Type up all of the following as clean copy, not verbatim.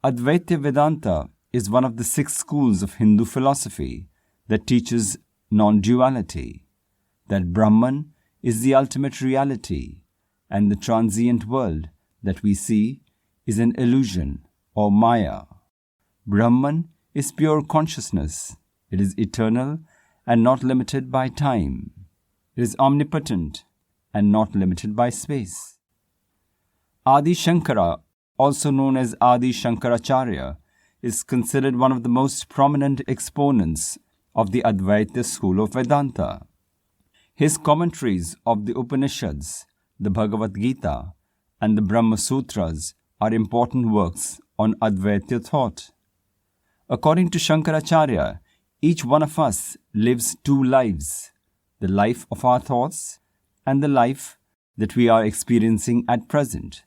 Advaita Vedanta is one of the 6 schools of Hindu philosophy that teaches non-duality, that Brahman is the ultimate reality and the transient world that we see is an illusion or Maya. Brahman is pure consciousness. It is eternal and not limited by time. It is omnipotent and not limited by space. Adi Shankara, also known as Adi Shankaracharya, is considered one of the most prominent exponents of the Advaita school of Vedanta. His commentaries of the Upanishads, the Bhagavad-Gita, and the Brahma-sutras are important works on Advaita thought. According to Shankaracharya, each one of us lives 2 lives, the life of our thoughts and the life that we are experiencing at present.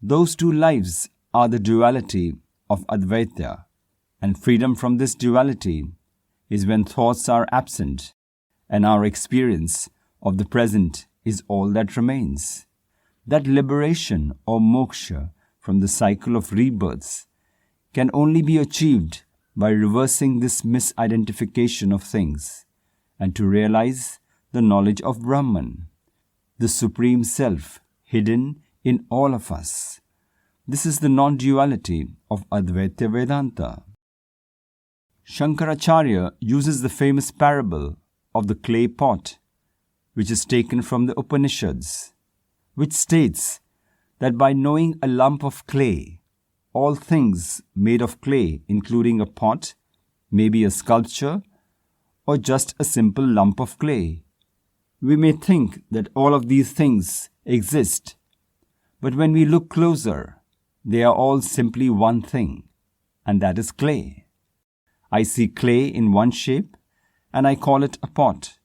Those 2 lives are the duality of Advaita, and freedom from this duality is when thoughts are absent and our experience of the present is all that remains. That liberation or moksha from the cycle of rebirths can only be achieved by reversing this misidentification of things and to realize the knowledge of Brahman, the Supreme Self hidden in all of us. This is the non-duality of Advaita Vedanta. Shankaracharya uses the famous parable of the clay pot, which is taken from the Upanishads, which states that by knowing a lump of clay, all things made of clay, including a pot, may be a sculpture or just a simple lump of clay. We may think that all of these things exist, but when we look closer, they are all simply one thing, and that is clay. I see clay in one shape, and I call it a pot.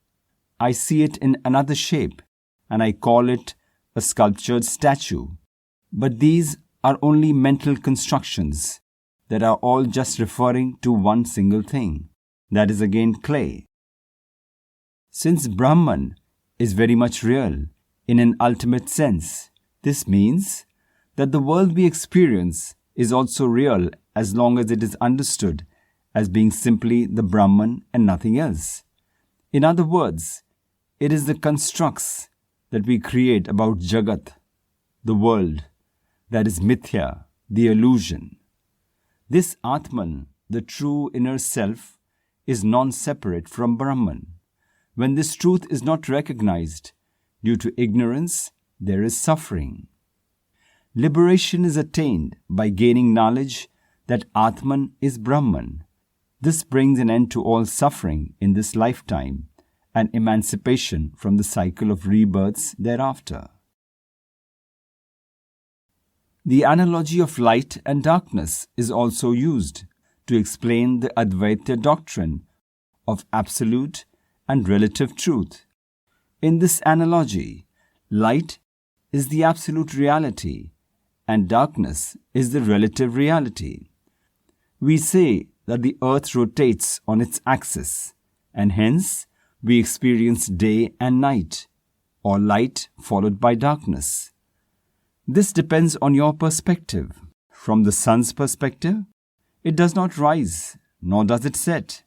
I see it in another shape, and I call it a sculptured statue. But these are only mental constructions that are all just referring to one single thing, that is again clay. Since Brahman is very much real in an ultimate sense, this means that the world we experience is also real as long as it is understood as being simply the Brahman and nothing else. In other words, it is the constructs that we create about Jagat, the world, that is Mithya, the illusion. This Atman, the true inner self, is non-separate from Brahman. When this truth is not recognized, due to ignorance, there is suffering. Liberation is attained by gaining knowledge that Atman is Brahman. This brings an end to all suffering in this lifetime and emancipation from the cycle of rebirths thereafter. The analogy of light and darkness is also used to explain the Advaita doctrine of absolute and relative truth. In this analogy, light is the absolute reality and darkness is the relative reality. We say that the earth rotates on its axis, and hence we experience day and night, or light followed by darkness. This depends on your perspective. From the sun's perspective, it does not rise, nor does it set,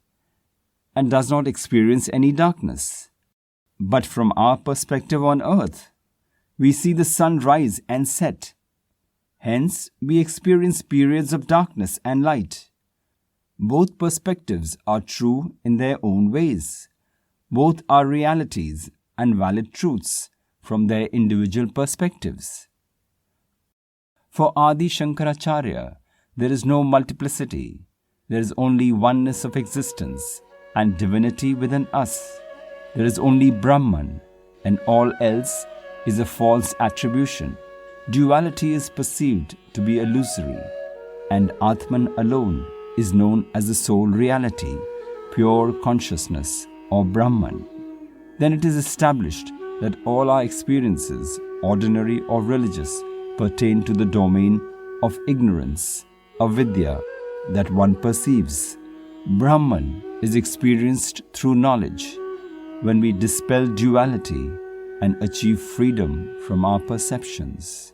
and does not experience any darkness. But from our perspective on earth, we see the sun rise and set. Hence, we experience periods of darkness and light. Both perspectives are true in their own ways. Both are realities and valid truths from their individual perspectives. For Adi Shankaracharya, there is no multiplicity. There is only oneness of existence and divinity within us. There is only Brahman, and all else is a false attribution. Duality is perceived to be illusory, and Atman alone is known as the sole reality, pure consciousness or Brahman. Then it is established that all our experiences, ordinary or religious, pertain to the domain of ignorance, avidya, that one perceives. Brahman is experienced through knowledge when we dispel duality and achieve freedom from our perceptions.